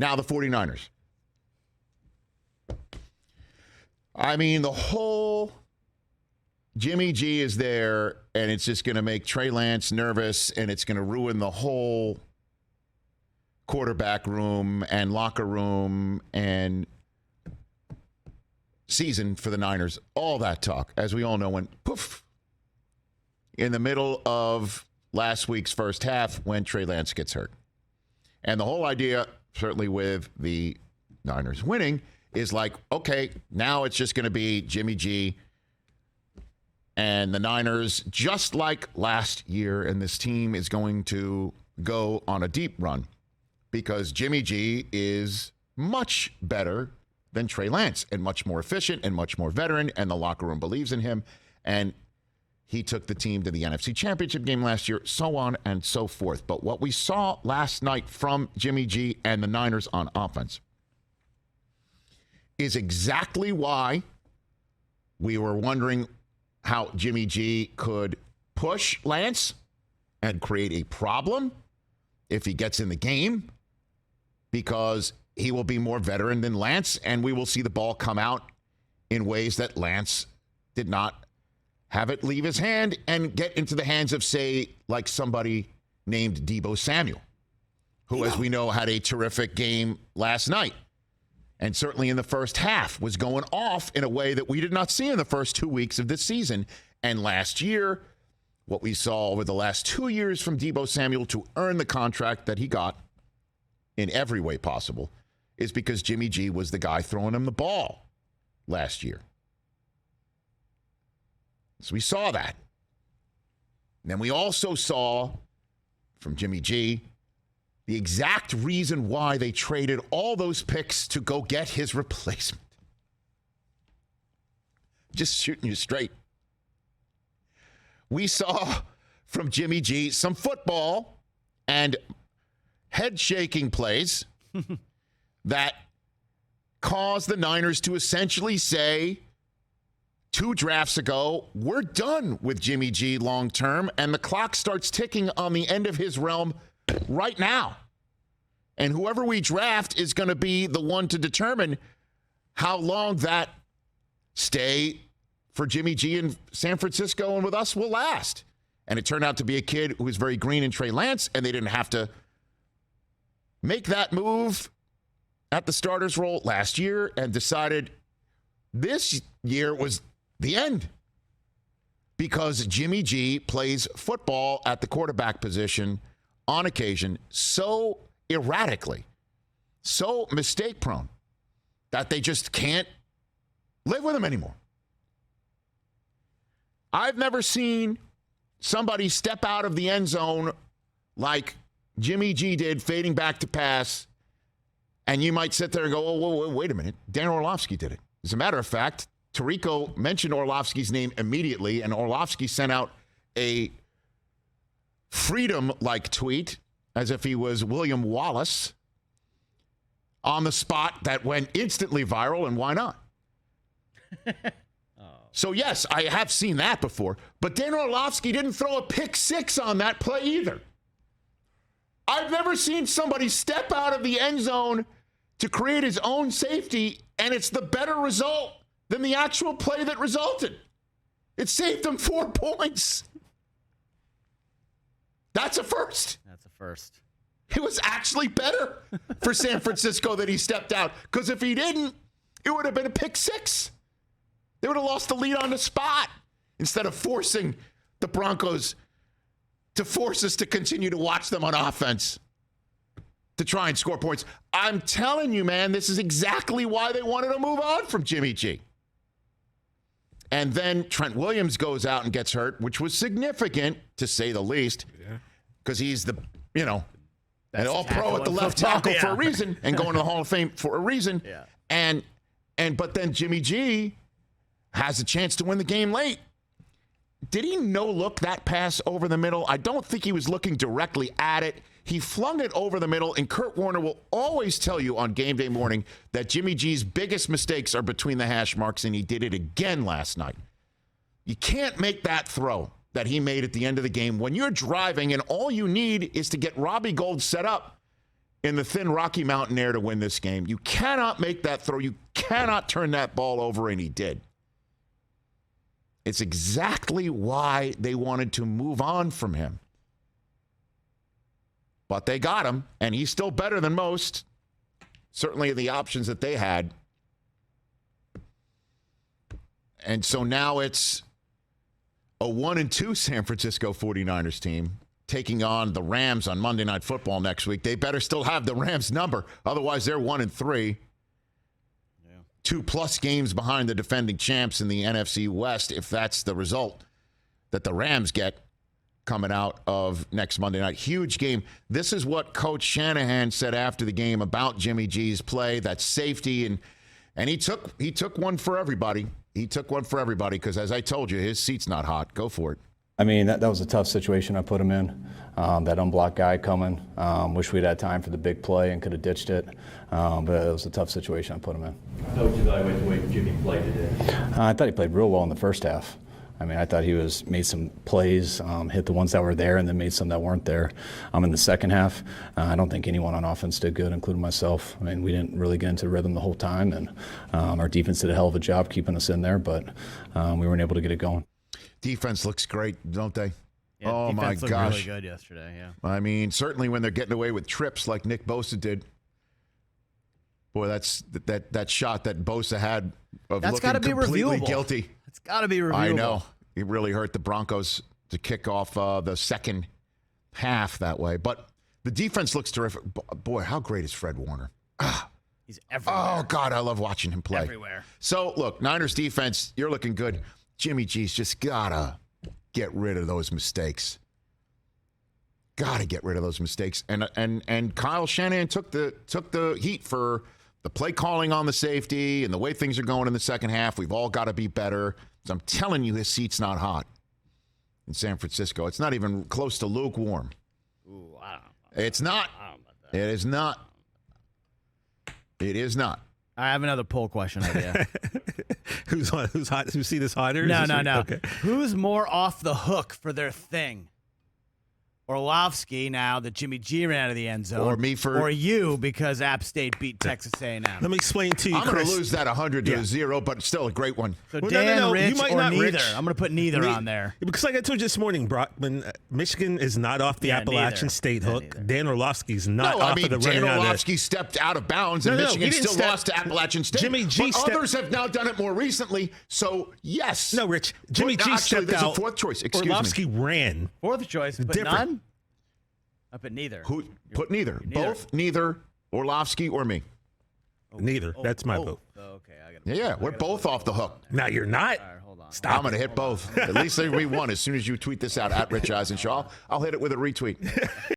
Now the 49ers. I mean, the whole Jimmy G is there, and it's just going to make Trey Lance nervous, and it's going to ruin the whole quarterback room and locker room and season for the Niners. All that talk, as we all know, went poof in the middle of last week's first half when Trey Lance gets hurt. And the whole idea, certainly with the Niners winning, is like, okay, now it's just going to be Jimmy G and the Niners, just like last year, and this team is going to go on a deep run because Jimmy G is much better than Trey Lance and much more efficient and much more veteran, and the locker room believes in him, and he took the team to the NFC Championship game last year, so on and so forth. But what we saw last night from Jimmy G and the Niners on offense is exactly why we were wondering how Jimmy G could push Lance and create a problem if he gets in the game, because he will be more veteran than Lance, and we will see the ball come out in ways that Lance did not have it leave his hand and get into the hands of, say, like somebody named Deebo Samuel, who, as we know, had a terrific game last night. And certainly in the first half was going off in a way that we did not see in the first 2 weeks of this season. And last year, what we saw over the last 2 years from Deebo Samuel to earn the contract that he got in every way possible is because Jimmy G was the guy throwing him the ball last year. So we saw that. And then we also saw from Jimmy G the exact reason why they traded all those picks to go get his replacement. Just shooting you straight. We saw from Jimmy G some football and head-shaking plays that caused the Niners to essentially say 2 drafts ago, we're done with Jimmy G long-term, and the clock starts ticking on the end of his realm right now. And whoever we draft is going to be the one to determine how long that stay for Jimmy G in San Francisco and with us will last. And it turned out to be a kid who was very green in Trey Lance, and they didn't have to make that move at the starters role last year, and decided this year was the end because Jimmy G plays football at the quarterback position on occasion so erratically, so mistake-prone, that they just can't live with him anymore. I've never seen somebody step out of the end zone like Jimmy G did, fading back to pass, and you might sit there and go, oh, whoa, wait a minute. Dan Orlovsky did it. As a matter of fact, Tirico mentioned Orlovsky's name immediately, and Orlovsky sent out a freedom-like tweet as if he was William Wallace on the spot that went instantly viral, and why not? So, yes, I have seen that before, but Dan Orlovsky didn't throw a pick six on that play either. I've never seen somebody step out of the end zone to create his own safety, and it's the better result than the actual play that resulted. It saved them 4 points. That's a first. That's a first. It was actually better for San Francisco that he stepped out, because if he didn't, it would have been a pick six. They would have lost the lead on the spot instead of forcing the Broncos to force us to continue to watch them on offense to try and score points. I'm telling you, man, this is exactly why they wanted to move on from Jimmy G. And then Trent Williams goes out and gets hurt, which was significant, to say the least, because he's the, an all-pro at the left tackle for a reason and going to the Hall of Fame for a reason. Yeah. But then Jimmy G has a chance to win the game late. Did he no-look that pass over the middle? I don't think he was looking directly at it. He flung it over the middle, and Kurt Warner will always tell you on game day morning that Jimmy G's biggest mistakes are between the hash marks, and he did it again last night. You can't make that throw that he made at the end of the game when you're driving and all you need is to get Robbie Gould set up in the thin Rocky Mountain air to win this game. You cannot make that throw. You cannot turn that ball over, and he did. It's exactly why they wanted to move on from him. But they got him, and he's still better than most. Certainly the options that they had. And so now it's a 1-2 San Francisco 49ers team taking on the Rams on Monday Night Football next week. They better still have the Rams number. Otherwise, they're 1-3. Yeah. 2+ games behind the defending champs in the NFC West, if that's the result that the Rams get coming out of next Monday night. Huge game. This is what Coach Shanahan said after the game about Jimmy G's play, that safety, and he took one for everybody. He took one for everybody because, as I told you, his seat's not hot. Go for it. I mean, that was a tough situation I put him in. That unblocked guy coming. Wish we'd had time for the big play and could have ditched it. But it was a tough situation I put him in. How would you evaluate the way Jimmy played today? I thought he played real well in the first half. I mean, I thought he made some plays, hit the ones that were there, and then made some that weren't there. In the second half, I don't think anyone on offense did good, including myself. I mean, we didn't really get into rhythm the whole time, and our defense did a hell of a job keeping us in there, but we weren't able to get it going. Defense looks great, don't they? Yeah, oh, my looked gosh. really good yesterday, yeah. I mean, certainly when they're getting away with trips like Nick Bosa did. Boy, that shot that Bosa had of That's looking completely reviewable. Guilty. It's got to be reviewable. I know. It really hurt the Broncos to kick off the second half that way. But the defense looks terrific. Boy, how great is Fred Warner? He's everywhere. Oh, God, I love watching him play. Everywhere. So, look, Niners defense, you're looking good. Jimmy G's just got to get rid of those mistakes. Got to get rid of those mistakes. And Kyle Shanahan took the heat for the play calling on the safety and the way things are going in the second half. We've all got to be better. So I'm telling you, his seat's not hot in San Francisco. It's not even close to lukewarm. Ooh, I don't know. It's not. I don't know about that. It is not. It is not. I have another poll question idea. Who's hot? Who's seen this hotter? No. Okay. Who's more off the hook for their thing? Orlovsky, now that Jimmy G ran out of the end zone. Or me for... Or you, because App State beat Texas A&M. Let me explain to you, I'm going Chris. to lose that 100 to 0, but still a great one. So Well, Dan, no. Rich, You might or not, neither. Rich. I'm going to put neither on there. Because like I told you this morning, Brockman, Michigan is not off the Appalachian neither. State Yeah, hook. neither. Dan Orlovsky's not No, off I mean, of the Dan running out of Orlovsky stepped out of bounds, and Michigan he didn't still lost to Appalachian State. Jimmy G but others have now done it more recently, so yes. No, Rich. Jimmy G actually, stepped there's out. a fourth choice. Excuse Orlovsky me. ran. Fourth choice, but Different. none? I put neither. Who put neither? Neither. Both, neither, Orlovsky or me. Neither. That's my vote. Okay, I got Yeah, we're both off the hook. Now you're not. All right, hold on. Stop. I'm going to hit both. At least there'll be one as soon as you tweet this out at Rich Eisen Show. I'll hit it with a retweet.